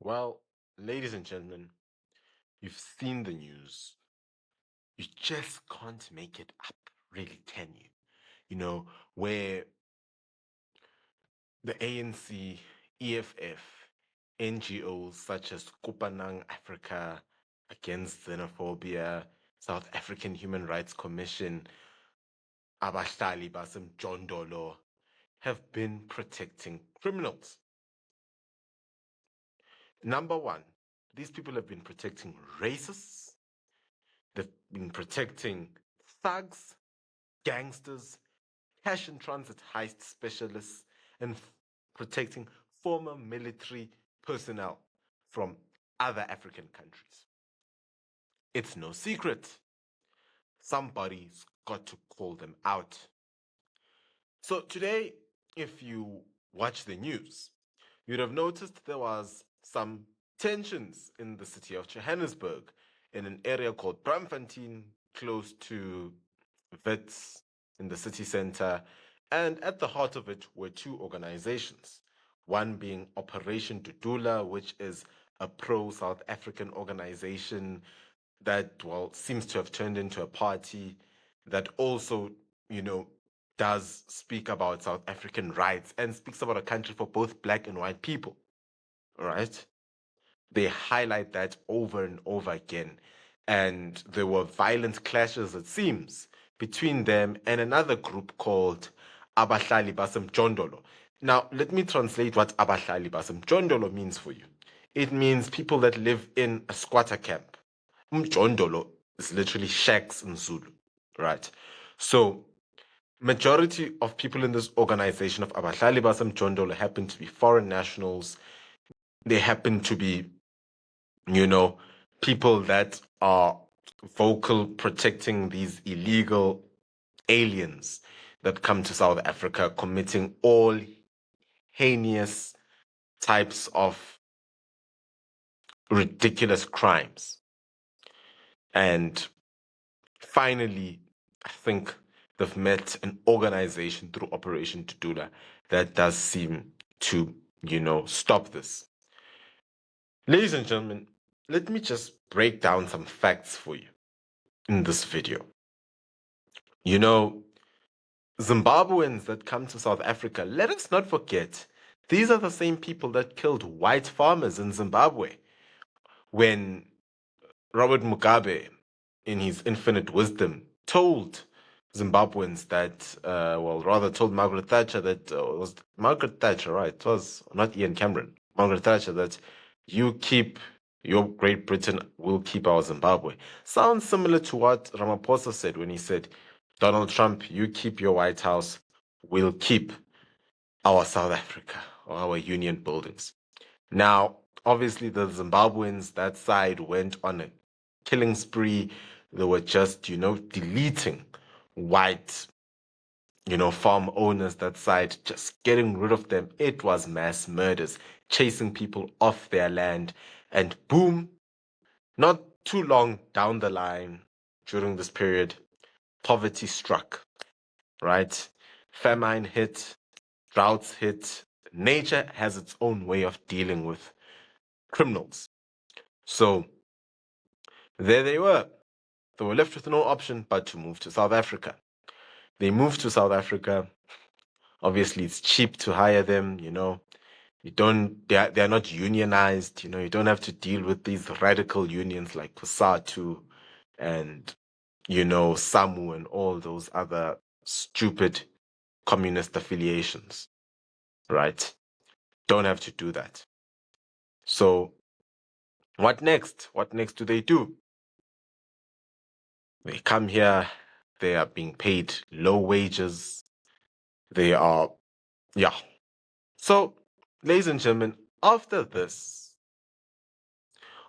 Well, ladies and gentlemen, you've seen the news. You just can't make it up, really, can you? Where the ANC, EFF, NGOs such as Kupanang Africa Against Xenophobia, South African Human Rights Commission, Abahlali Basemjondolo have been protecting criminals. Number one, these people have been protecting racists. They've been protecting thugs, gangsters, cash and transit heist specialists, and protecting former military personnel from other African countries. It's no secret. Somebody's got to call them out. So today, if you watch the news, you'd have noticed there was some tensions in the city of Johannesburg in an area called Braamfontein, close to Wits in the city center. And at the heart of it were two organizations, one being Operation Dudula, which is a pro-South African organization that, well, seems to have turned into a party that also, does speak about South African rights and speaks about a country for both black and white people. All right. They highlight that over and over again. And there were violent clashes, it seems, between them and another group called Abahlali Basemjondolo. Now, let me translate what Abahlali Basemjondolo means for you. It means people that live in a squatter camp. Mjondolo is literally shacks in Zulu, right? So majority of people in this organization of Abahlali Basemjondolo happen to be foreign nationals. They happen to be, people that are vocal protecting these illegal aliens that come to South Africa committing all heinous types of ridiculous crimes. And finally, I think they've met an organization through Operation Dudula that does seem to, stop this. Ladies and gentlemen, let me just break down some facts for you in this video. Zimbabweans that come to South Africa, let us not forget, these are the same people that killed white farmers in Zimbabwe when Robert Mugabe, in his infinite wisdom, told Zimbabweans that, told Margaret Thatcher that, it was Margaret Thatcher, right? It was not Ian Cameron. Margaret Thatcher that you keep your Great Britain, will keep our Zimbabwe. Sounds similar to what Ramaphosa said when he said, Donald Trump, you keep your White House, we'll keep our South Africa or our union buildings. Now, obviously, the Zimbabweans, that side, went on a killing spree. They were just, deleting white, farm owners, that side, just getting rid of them. It was mass murders, chasing people off their land. And boom, not too long down the line, during this period, poverty struck, right? Famine hit, droughts hit. Nature has its own way of dealing with criminals. So there they were. They were left with no option but to move to South Africa. They moved to South Africa. Obviously, it's cheap to hire them, they're not unionized, you don't have to deal with these radical unions like COSATU and, SAMU and all those other stupid communist affiliations, right? Don't have to do that. So what next? What next do they do? They come here, they are being paid low wages. They are, yeah. So, ladies and gentlemen, after this,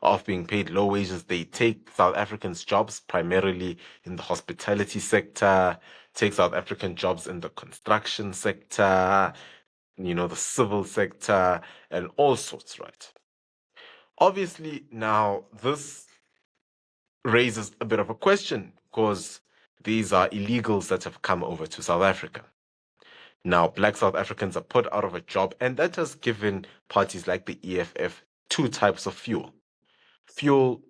of being paid low wages, they take South Africans' jobs primarily in the hospitality sector, take South African jobs in the construction sector, the civil sector, and all sorts, right? Obviously, now this raises a bit of a question because these are illegals that have come over to South Africa. Now, black South Africans are put out of a job, and that has given parties like the EFF two types of fuel. Fuel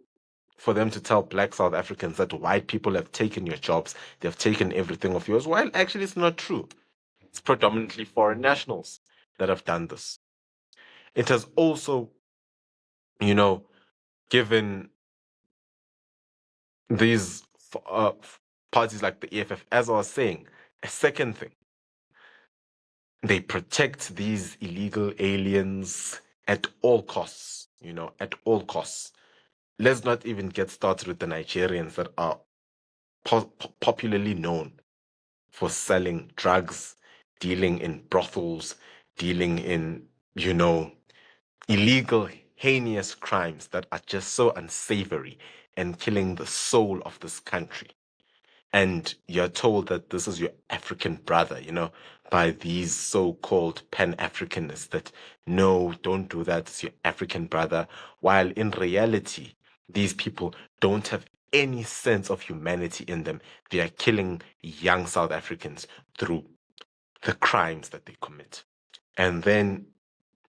for them to tell black South Africans that white people have taken your jobs, they've taken everything of yours, while actually it's not true. It's predominantly foreign nationals that have done this. It has also, given these parties like the EFF, as I was saying, a second thing. They protect these illegal aliens at all costs, at all costs. Let's not even get started with the Nigerians that are popularly known for selling drugs, dealing in brothels, dealing in, illegal, heinous crimes that are just so unsavory and killing the soul of this country. And you're told that this is your African brother, by these so-called Pan-Africanists, that no, don't do that, it's your African brother, while in reality, these people don't have any sense of humanity in them. They are killing young South Africans through the crimes that they commit. And then,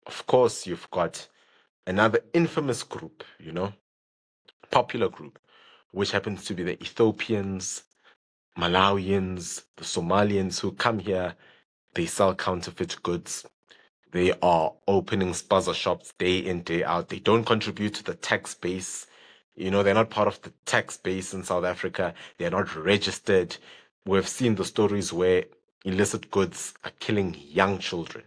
of course, you've got another infamous group, popular group, which happens to be the Ethiopians, Malawians, the Somalians who come here. They sell counterfeit goods. They are opening spaza shops day in, day out. They don't contribute to the tax base. They're not part of the tax base in South Africa. They're not registered. We've seen the stories where illicit goods are killing young children.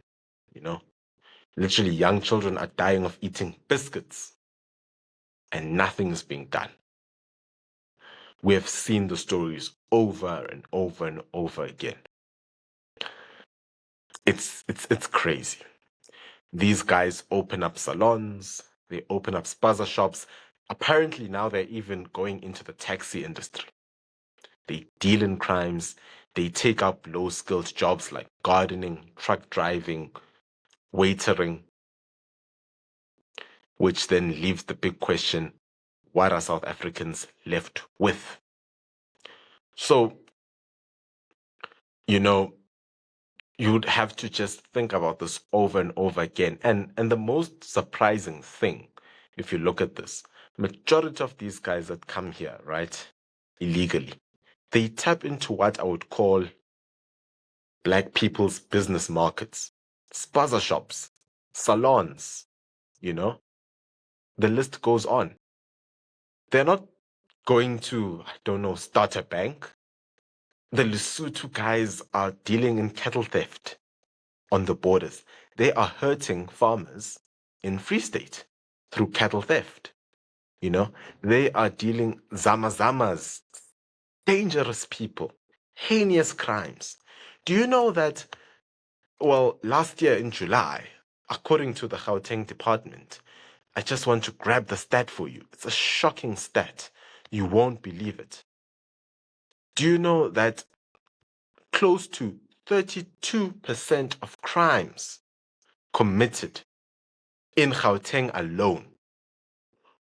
Literally young children are dying of eating biscuits and nothing is being done. We have seen the stories over and over and over again. It's crazy. These guys open up salons, they open up spaza shops. Apparently now they're even going into the taxi industry. They deal in crimes. They take up low-skilled jobs like gardening, truck driving, waitering, which then leaves the big question, what are South Africans left with? So, you'd have to just think about this over and over again. And the most surprising thing, if you look at this, majority of these guys that come here, right, illegally, they tap into what I would call black people's business markets, spaza shops, salons, the list goes on. They're not going to, start a bank. The Lesotho guys are dealing in cattle theft on the borders. They are hurting farmers in Free State through cattle theft. They are dealing zamazamas, dangerous people, heinous crimes. Do you know that, last year in July, according to the Gauteng department, I just want to grab the stat for you. It's a shocking stat. You won't believe it. Do you know that close to 32% of crimes committed in Gauteng alone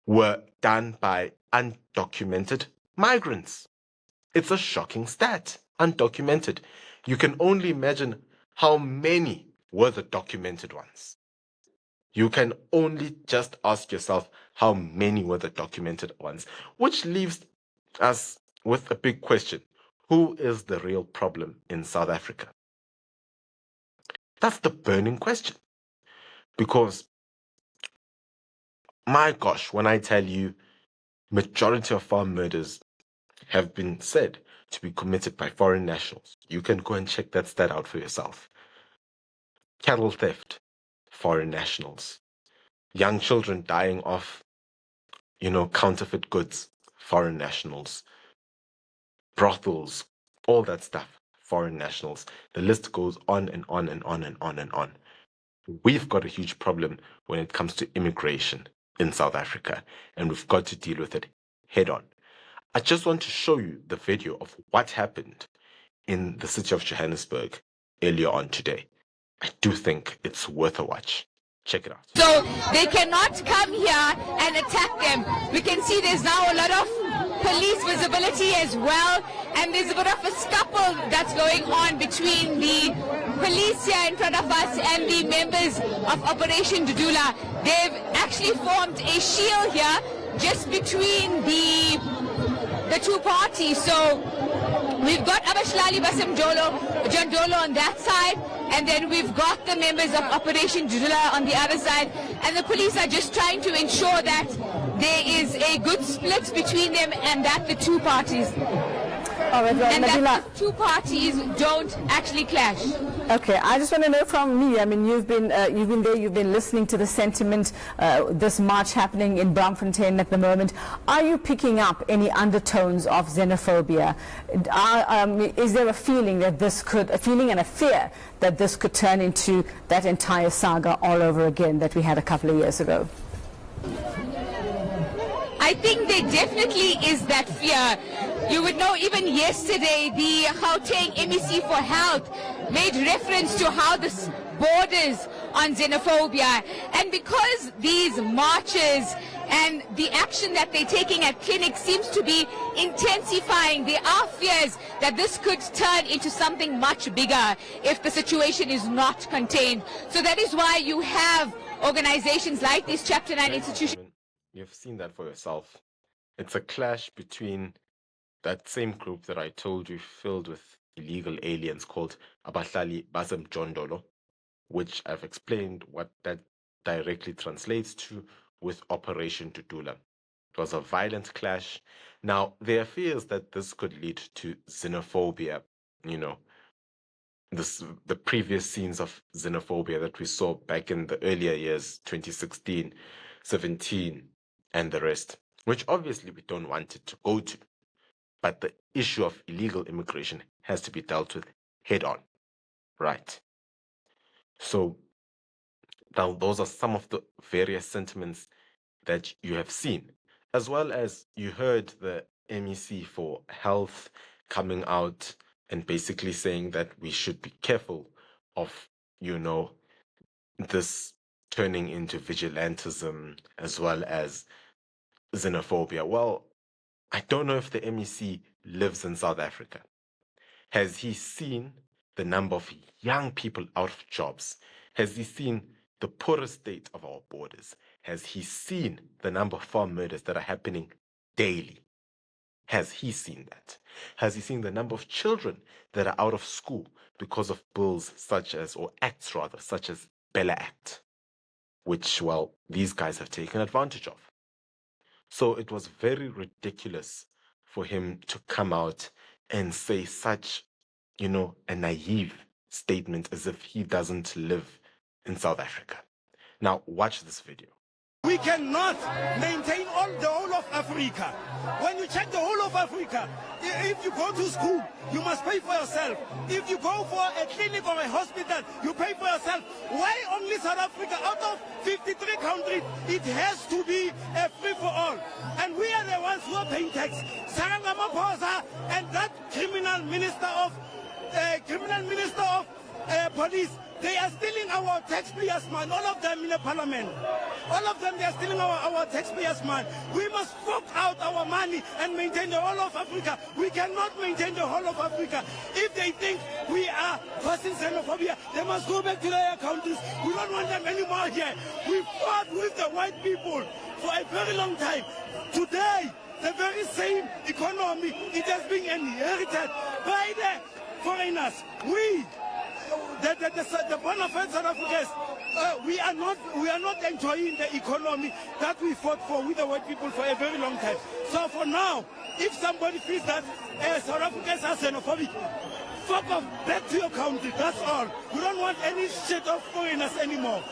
were done by undocumented migrants? It's a shocking stat. Undocumented. You can only imagine how many were the documented ones. You can only just ask yourself how many were the documented ones, which leaves us with a big question. Who is the real problem in South Africa? That's the burning question. Because, my gosh, when I tell you, majority of farm murders have been said to be committed by foreign nationals. You can go and check that stat out for yourself. Cattle theft, foreign nationals. Young children dying of, counterfeit goods, foreign nationals. Brothels, all that stuff, foreign nationals. The list goes on and on and on and on and on. We've got a huge problem when it comes to immigration in South Africa, and we've got to deal with it head on. I just want to show you the video of what happened in the city of Johannesburg earlier on today. I do think it's worth a watch. Check it out. So they cannot come here and attack them. We can see there's now a lot of police visibility as well, and there's a bit of a scuffle that's going on between the police here in front of us and the members of Operation Dudula. They've actually actually formed a shield here just between the two parties. So we've got Abashlali Jondolo on that side, and then we've got the members of Operation Judula on the other side, and the police are just trying to ensure that there is a good split between them and that the two parties and that the two parties don't actually clash. Okay, I just want to know from me, I mean, you've been there, you've been listening to the sentiment, this march happening in Braamfontein at the moment. Are you picking up any undertones of xenophobia? Is there a feeling that this could, a feeling and a fear that this could turn into that entire saga all over again that we had a couple of years ago? I think there definitely is that fear. You would know even yesterday the Gauteng MEC for Health made reference to how this borders on xenophobia. And because these marches and the action that they're taking at clinics seems to be intensifying, there are fears that this could turn into something much bigger if the situation is not contained. So that is why you have organizations like this Chapter 9 institution. You've seen that for yourself. It's a clash between that same group that I told you filled with illegal aliens called Abahlali Jondolo, which I've explained what that directly translates to with Operation Tutula. It was a violent clash. Now, there are fears that this could lead to xenophobia, you know, the previous scenes of xenophobia that we saw back in the earlier years, 2016, 17, and the rest, which obviously we don't want it to go to. But the issue of illegal immigration has to be dealt with head on, right? So now those are some of the various sentiments that you have seen, as well as you heard the MEC for Health coming out and basically saying that we should be careful of, you know, this turning into vigilantism as well as xenophobia. Well, I don't know if the MEC lives in South Africa. Has he seen the number of young people out of jobs? Has he seen the poorer state of our borders? Has he seen the number of farm murders that are happening daily? Has he seen that? Has he seen the number of children that are out of school because of bills such as, or acts rather, such as Bella Act, which, well, these guys have taken advantage of? So it was very ridiculous for him to come out and say such, you know, a naive statement as if he doesn't live in South Africa. Now, watch this video. We cannot maintain the whole of Africa. When you check the whole of Africa, if you go to school, you must pay for yourself. If you go for a clinic or a hospital, you pay for yourself. Why only South Africa? Out of 53 countries, it has to be a free for all. And we are the ones who are paying tax. Saranga Maposa and that criminal minister of police, they are stealing our taxpayers' money, all of them in the parliament. All of them, they are stealing our taxpayers' money. We must fork out our money and maintain the whole of Africa. We cannot maintain the whole of Africa. If they think we are causing xenophobia, they must go back to their countries. We don't want them anymore here. We fought with the white people for a very long time. Today, the very same economy, it has been inherited by the foreigners. We, the bona fide South Africans, we are not enjoying the economy that we fought for with the white people for a very long time. So for now, if somebody feels that South Africans are xenophobic, fuck off, back to your country, that's all. We don't want any shit of foreigners anymore.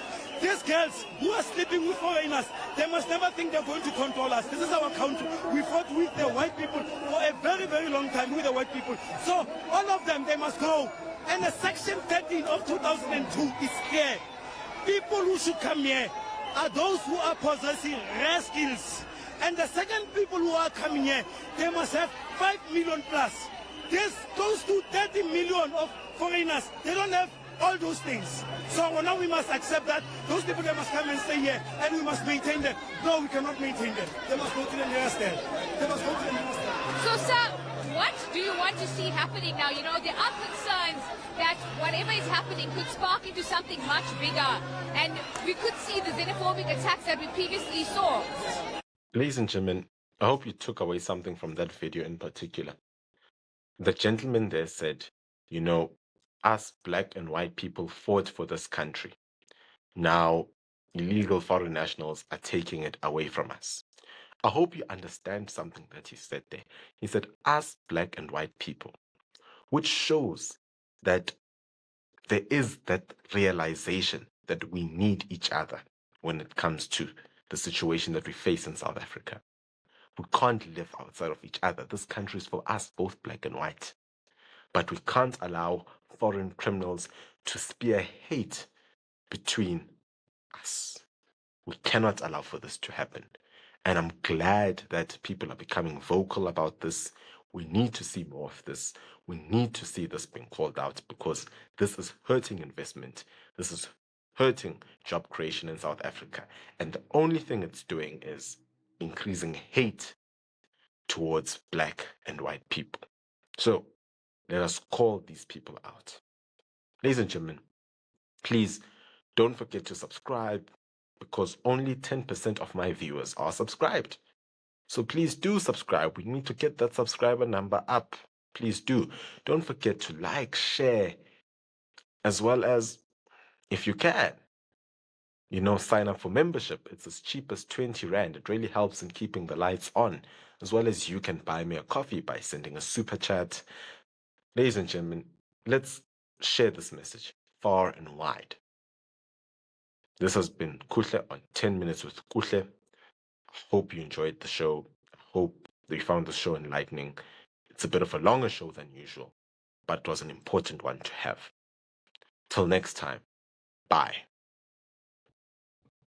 These girls who are sleeping with foreigners, they must never think they're going to control us. This is our country. We fought with the white people for a very, very long time with the white people. So all of them, they must go. And the Section 13 of 2002 is clear. People who should come here are those who are possessing rare skills. And the second people who are coming here, they must have 5 million plus. Those 30 million of foreigners, they don't have all those things. So now we must accept that those people, they must come and stay here and we must maintain them. No, we cannot maintain them. They must go to the nearest state. They must go to the nearest state. So, sir, what do you want to see happening now? You know, there are concerns that whatever is happening could spark into something much bigger, and we could see the xenophobic attacks that we previously saw. Ladies and gentlemen, I hope you took away something from that video in particular. The gentleman there said, you know, us black and white people fought for this country. Now, illegal foreign nationals are taking it away from us. I hope you understand something that he said there. He said, us black and white people, which shows that there is that realization that we need each other when it comes to the situation that we face in South Africa. We can't live outside of each other. This country is for us, both black and white. But we can't allow foreign criminals to spear hate between us. We cannot allow for this to happen. And I'm glad that people are becoming vocal about this. We need to see more of this. We need to see this being called out, because this is hurting investment. This is hurting job creation in South Africa. And the only thing it's doing is increasing hate towards black and white people. So let us call these people out. Ladies and gentlemen, please don't forget to subscribe, because only 10% of my viewers are subscribed. So please do subscribe. We need to get that subscriber number up. Please do. Don't forget to like, share, as well as, if you can, you know, sign up for membership. It's as cheap as 20 Rand. It really helps in keeping the lights on. As well as you can buy me a coffee by sending a super chat. Ladies and gentlemen, let's share this message far and wide. This has been Kuhle on 10 Minutes with Kuhle. Hope you enjoyed the show. Hope that you found the show enlightening. It's a bit of a longer show than usual, but it was an important one to have. Till next time, bye.